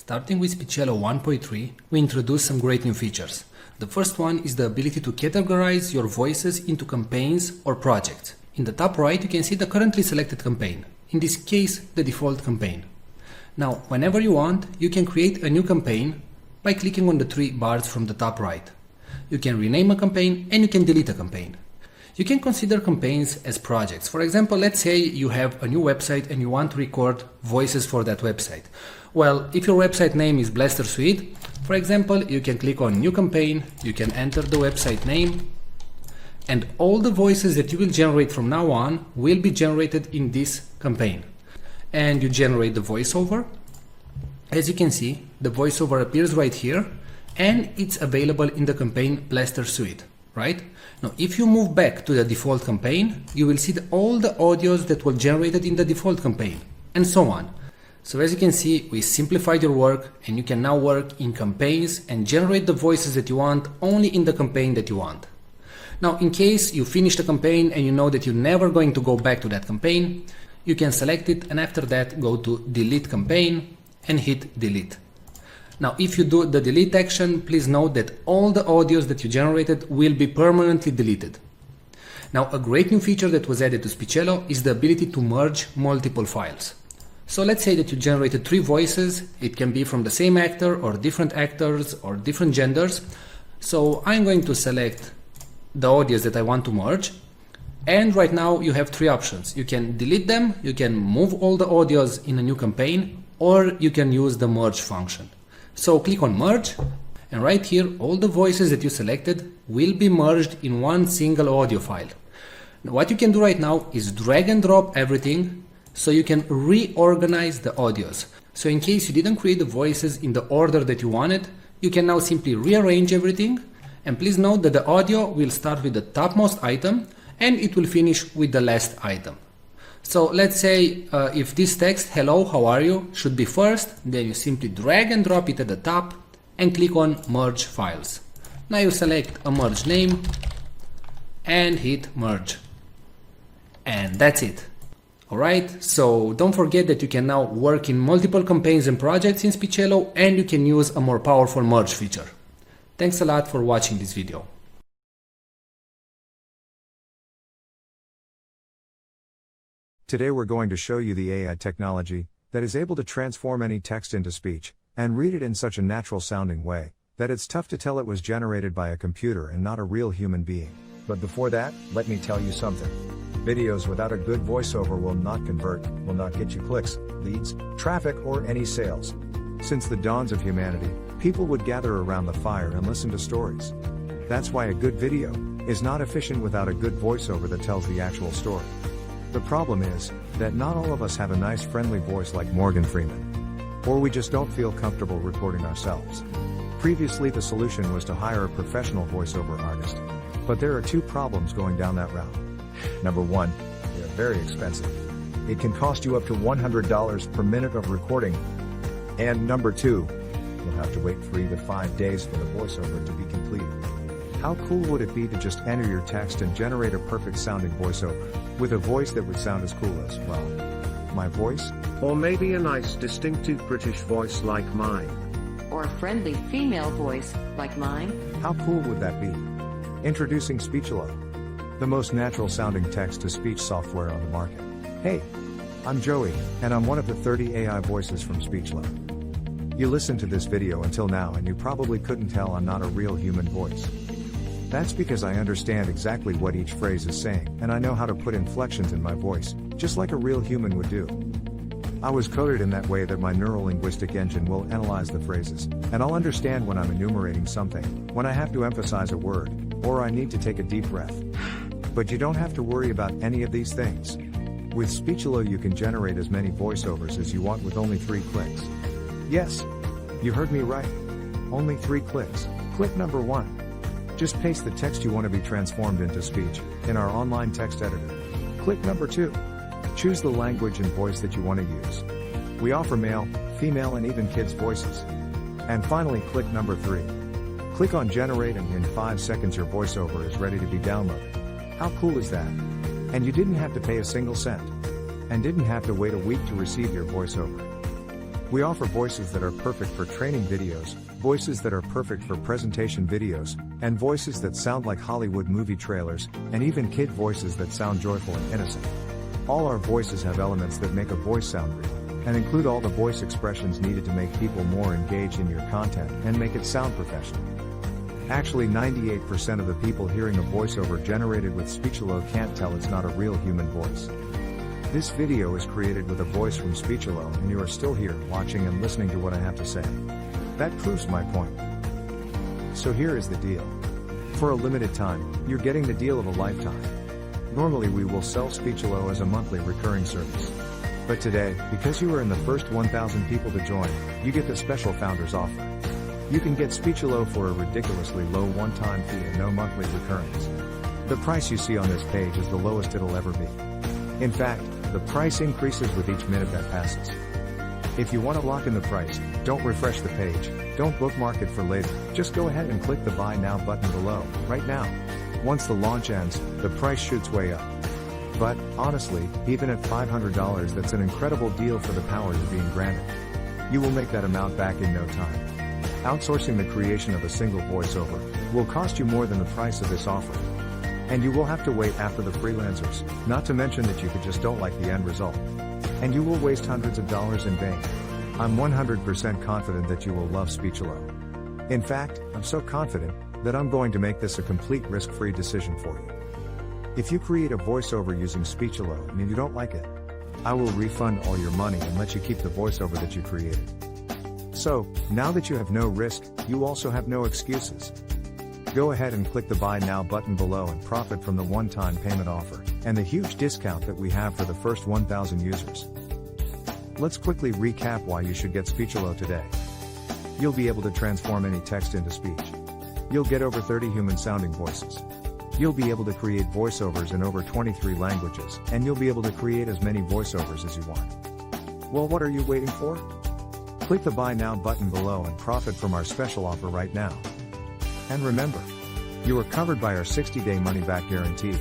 Starting with Speechelo 1.3, we introduced some great new features. The first one is the ability to categorize your voices into campaigns or projects. In the top right, you can see the currently selected campaign. In this case, the default campaign. Now, whenever you want, you can create a new campaign by clicking on the three bars from the top right. You can rename a campaign and you can delete a campaign. You can consider campaigns as projects. For example, let's say you have a new website and you want to record voices for that website. Well, if your website name is Blaster Suite, for example, you can click on New Campaign, you can enter the website name, and all the voices that you will generate from now on will be generated in this campaign. And you generate the voiceover. As you can see, the voiceover appears right here, and it's available in the campaign Blaster Suite, right? Now, if you move back to the default campaign, you will see all the audios that were generated in the default campaign, and so on. So as you can see, we simplified your work, and you can now work in campaigns and generate the voices that you want only in the campaign that you want. Now, in case you finish the campaign and you know that you're never going to go back to that campaign, you can select it and after that go to Delete Campaign and hit Delete. Now, if you do the delete action, please note that all the audios that you generated will be permanently deleted. Now, a great new feature that was added to Speechelo is the ability to merge multiple files. So let's say that you generated 3 voices. It can be from the same actor or different actors or different genders. So I'm going to select the audios that I want to merge. And right now you have 3 options. You can delete them, you can move all the audios in a new campaign, or you can use the merge function. So click on merge, and right here all the voices that you selected will be merged in one single audio file. Now, what you can do right now is drag and drop everything so you can reorganize the audios. So in case you didn't create the voices in the order that you wanted, you can now simply rearrange everything. And please note that the audio will start with the topmost item and it will finish with the last item. So let's say if this text, hello, how are you, should be first, then you simply drag and drop it at the top and click on merge files. Now you select a merge name and hit merge. And that's it. Alright, so don't forget that you can now work in multiple campaigns and projects in Speechelo, and you can use a more powerful merge feature. Thanks a lot for watching this video. Today we're going to show you the AI technology that is able to transform any text into speech and read it in such a natural sounding way that it's tough to tell it was generated by a computer and not a real human being. But before that, let me tell you something. Videos without a good voiceover will not convert, will not get you clicks, leads, traffic, or any sales. Since the dawns of humanity, people would gather around the fire and listen to stories. That's why a good video is not efficient without a good voiceover that tells the actual story. The problem is that not all of us have a nice friendly voice like Morgan Freeman. Or we just don't feel comfortable recording ourselves. Previously the solution was to hire a professional voiceover artist. But there are 2 problems going down that route. Number 1, they are very expensive. It can cost you up to $100 per minute of recording. And number 2, you'll have to wait 3 to 5 days for the voiceover to be completed. How cool would it be to just enter your text and generate a perfect sounding voiceover, with a voice that would sound as cool as, well, my voice? Or maybe a nice distinctive British voice like mine. Or a friendly female voice like mine? How cool would that be? Introducing Speechelo, the most natural sounding text-to-speech software on the market. Hey, I'm Joey, and I'm one of the 30 AI voices from Speechelo. You listened to this video until now and you probably couldn't tell I'm not a real human voice. That's because I understand exactly what each phrase is saying, and I know how to put inflections in my voice, just like a real human would do. I was coded in that way that my neuro-linguistic engine will analyze the phrases, and I'll understand when I'm enumerating something, when I have to emphasize a word, or I need to take a deep breath. But you don't have to worry about any of these things. With Speechelo you can generate as many voiceovers as you want with only 3 clicks. Yes, you heard me right. Only 3 clicks. Click number 1. Just paste the text you want to be transformed into speech in our online text editor. Click number 2. Choose the language and voice that you want to use. We offer male, female, and even kids' voices. And finally, click number 3. Click on generate and in 5 seconds your voiceover is ready to be downloaded. How cool is that? And you didn't have to pay a single cent. And didn't have to wait a week to receive your voiceover. We offer voices that are perfect for training videos, voices that are perfect for presentation videos, and voices that sound like Hollywood movie trailers, and even kid voices that sound joyful and innocent. All our voices have elements that make a voice sound real, and include all the voice expressions needed to make people more engaged in your content and make it sound professional. Actually, 98% of the people hearing a voiceover generated with Speechelo can't tell it's not a real human voice. This video is created with a voice from Speechelo, and you are still here, watching and listening to what I have to say. That proves my point. So here is the deal. For a limited time, you're getting the deal of a lifetime. Normally we will sell Speechelo as a monthly recurring service. But today, because you are in the first 1,000 people to join, you get the special founders offer. You can get Speechelo for a ridiculously low one-time fee and no monthly recurrings. The price you see on this page is the lowest it'll ever be. In fact, the price increases with each minute that passes. If you want to lock in the price, don't refresh the page, don't bookmark it for later, just go ahead and click the Buy Now button below, right now. Once the launch ends, the price shoots way up. But, honestly, even at $500 that's an incredible deal for the power you're being granted. You will make that amount back in no time. Outsourcing the creation of a single voiceover will cost you more than the price of this offer. And you will have to wait after the freelancers, not to mention that you just don't like the end result. And you will waste hundreds of dollars in vain. I'm 100% confident that you will love Speechelo. In fact, I'm so confident that I'm going to make this a complete risk-free decision for you. If you create a voiceover using Speechelo and you don't like it, I will refund all your money and let you keep the voiceover that you created. So, now that you have no risk, you also have no excuses. Go ahead and click the Buy Now button below and profit from the one-time payment offer, and the huge discount that we have for the first 1,000 users. Let's quickly recap why you should get Speechelo today. You'll be able to transform any text into speech. You'll get over 30 human-sounding voices. You'll be able to create voiceovers in over 23 languages, and you'll be able to create as many voiceovers as you want. Well, what are you waiting for? Click the Buy Now button below and profit from our special offer right now. And remember, you are covered by our 60-day money-back guarantee.